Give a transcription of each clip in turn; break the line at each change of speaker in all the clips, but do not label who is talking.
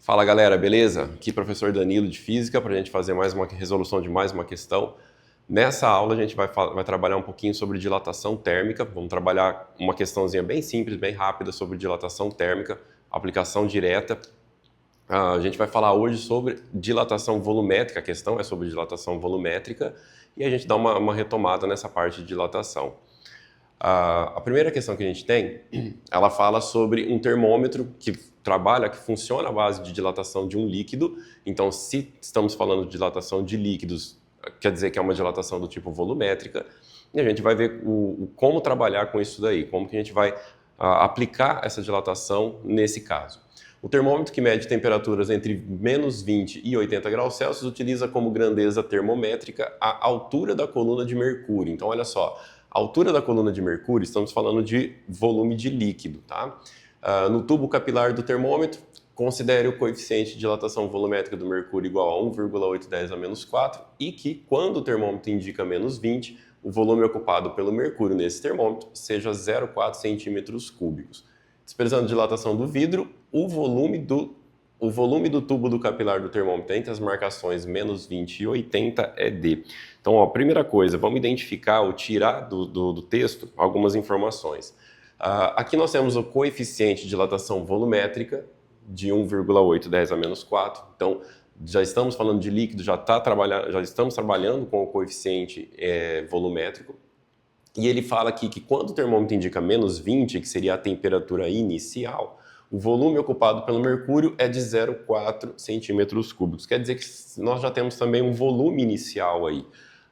Fala galera, beleza? Aqui professor Danilo de Física para a gente fazer mais uma resolução de mais uma questão. Nessa aula a gente vai trabalhar um pouquinho sobre dilatação térmica. Vamos trabalhar uma questãozinha bem simples, bem rápida sobre dilatação térmica, aplicação direta. A gente vai falar hoje sobre dilatação volumétrica, a questão é sobre dilatação volumétrica e a gente dá uma retomada nessa parte de dilatação. A primeira questão que a gente tem, ela fala sobre um termômetro que funciona à base de dilatação de um líquido. Então, se estamos falando de dilatação de líquidos, quer dizer que é uma dilatação do tipo volumétrica. E a gente vai ver como trabalhar com isso daí, como que a gente vai aplicar essa dilatação nesse caso. O termômetro que mede temperaturas entre menos 20 e 80 graus Celsius utiliza como grandeza termométrica a altura da coluna de mercúrio. Então, olha só. A altura da coluna de mercúrio, estamos falando de volume de líquido, tá? No tubo capilar do termômetro, considere o coeficiente de dilatação volumétrica do mercúrio igual a 1,810 a menos 4 e que, quando o termômetro indica menos 20, o volume ocupado pelo mercúrio nesse termômetro seja 0,4 centímetros cúbicos. Desprezando a dilatação do vidro, o volume do tubo do capilar do termômetro entre as marcações menos 20 e 80 é D. Então, ó, primeira coisa, vamos identificar ou tirar do texto algumas informações. Aqui nós temos o coeficiente de dilatação volumétrica de 1,810 a menos 4. Então, já estamos falando de líquido, já estamos trabalhando com o coeficiente volumétrico. E ele fala aqui que quando o termômetro indica menos 20, que seria a temperatura inicial, o volume ocupado pelo mercúrio é de 0,4 centímetros cúbicos. Quer dizer que nós já temos também um volume inicial aí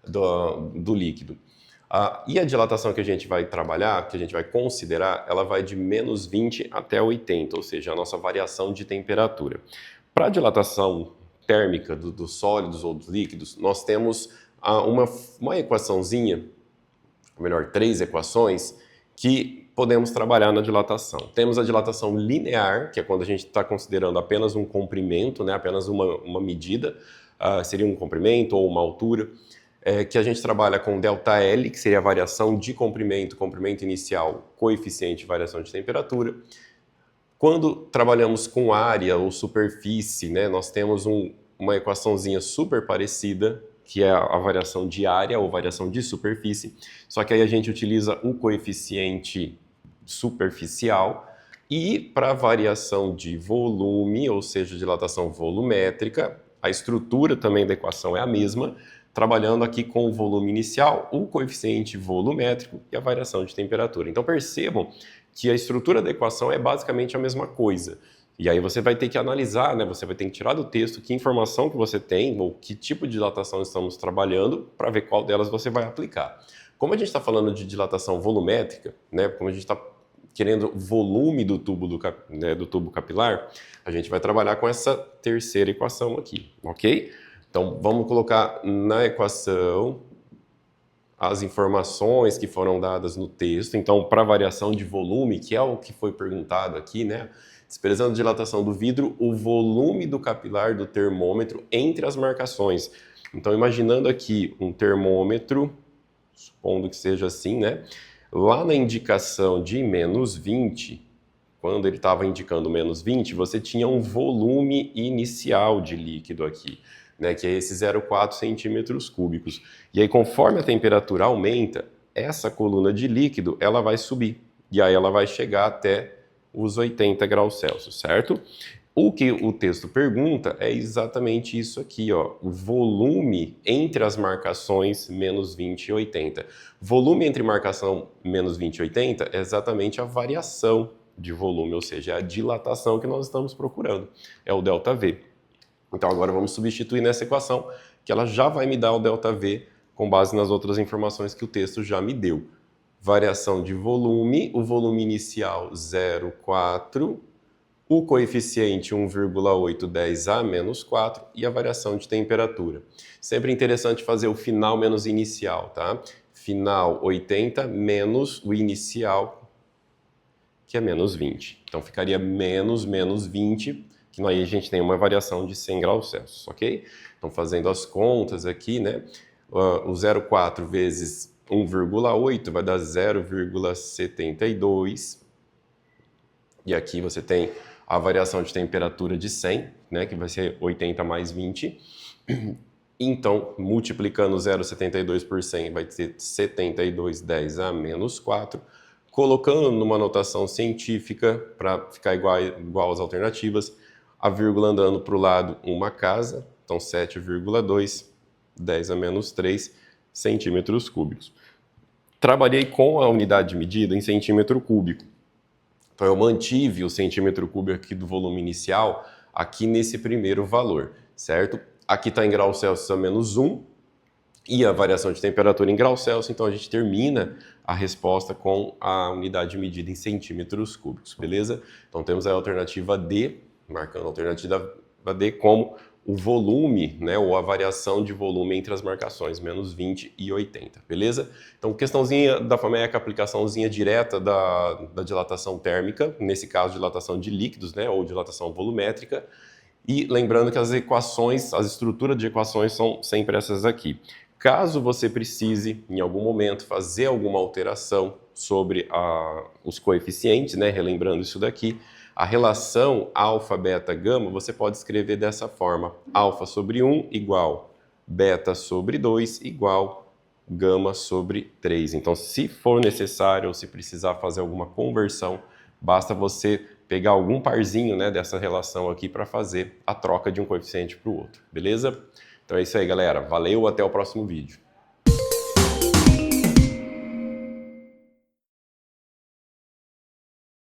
do líquido. E a dilatação que a gente vai trabalhar, que a gente vai considerar, ela vai de menos 20 até 80, ou seja, a nossa variação de temperatura. Para a dilatação térmica dos sólidos ou dos líquidos, nós temos uma equaçãozinha, ou melhor, 3 equações, que podemos trabalhar na dilatação. Temos a dilatação linear, que é quando a gente está considerando apenas um comprimento, né, apenas uma medida, seria um comprimento ou uma altura, que a gente trabalha com ΔL, que seria a variação de comprimento inicial, coeficiente, variação de temperatura. Quando trabalhamos com área ou superfície, né, nós temos uma equaçãozinha super parecida, que é a variação de área ou variação de superfície, só que aí a gente utiliza o coeficiente superficial e para variação de volume, ou seja, dilatação volumétrica, a estrutura também da equação é a mesma, trabalhando aqui com o volume inicial, o coeficiente volumétrico e a variação de temperatura. Então percebam que a estrutura da equação é basicamente a mesma coisa. E aí você vai ter que analisar, né? Você vai ter que tirar do texto que informação que você tem ou que tipo de dilatação estamos trabalhando para ver qual delas você vai aplicar. Como a gente está falando de dilatação volumétrica, né? Como a gente está querendo volume do tubo capilar, a gente vai trabalhar com essa terceira equação aqui, ok? Então vamos colocar na equação as informações que foram dadas no texto. Então, para variação de volume, que é o que foi perguntado aqui, né? Desprezando a dilatação do vidro, o volume do capilar do termômetro entre as marcações. Então, imaginando aqui um termômetro, supondo que seja assim, né? Lá na indicação de menos 20, quando ele estava indicando menos 20, você tinha um volume inicial de líquido aqui, né? Que é esse 0,4 centímetros cúbicos. E aí, conforme a temperatura aumenta, essa coluna de líquido, ela vai subir. E aí ela vai chegar até os 80 graus Celsius, certo? O que o texto pergunta é exatamente isso aqui, ó, o volume entre as marcações menos 20 e 80. Volume entre marcação menos 20 e 80 é exatamente a variação de volume, ou seja, é a dilatação que nós estamos procurando, é o ΔV. Então agora vamos substituir nessa equação, que ela já vai me dar o ΔV com base nas outras informações que o texto já me deu. Variação de volume, o volume inicial 0,4, o coeficiente 1,810 a menos 4 e a variação de temperatura. Sempre interessante fazer o final menos inicial, tá? Final 80 menos o inicial, que é menos 20. Então ficaria menos 20, que aí a gente tem uma variação de 100 graus Celsius, ok? Então fazendo as contas aqui, né? O 0,4 vezes 1,8 vai dar 0,72. E aqui você tem a variação de temperatura de 100, né, que vai ser 80 mais 20. Então, multiplicando 0,72 por 100, vai ter 72,10 a menos 4. Colocando numa notação científica, para ficar igual às alternativas, a vírgula andando para o lado, uma casa, então 7,2, 10 a menos 3 centímetros cúbicos. Trabalhei com a unidade de medida em centímetro cúbico. Então, eu mantive o centímetro cúbico aqui do volume inicial aqui nesse primeiro valor, certo? Aqui está em graus Celsius a menos 1 e a variação de temperatura em graus Celsius, então a gente termina a resposta com a unidade de medida em centímetros cúbicos, beleza? Então temos a alternativa D, marcando a alternativa D como o volume, né, ou a variação de volume entre as marcações, menos 20 e 80, beleza? Então, questãozinha da FAMECA, aplicaçãozinha direta da dilatação térmica, nesse caso, dilatação de líquidos, né, ou dilatação volumétrica. E lembrando que as equações, as estruturas de equações são sempre essas aqui. Caso você precise, em algum momento, fazer alguma alteração sobre os coeficientes, né, relembrando isso daqui, a relação alfa, beta, gama, você pode escrever dessa forma. Alfa sobre 1 igual beta sobre 2 igual gama sobre 3. Então, se for necessário ou se precisar fazer alguma conversão, basta você pegar algum parzinho, né, dessa relação aqui para fazer a troca de um coeficiente para o outro, beleza? Então é isso aí, galera. Valeu, até o próximo vídeo.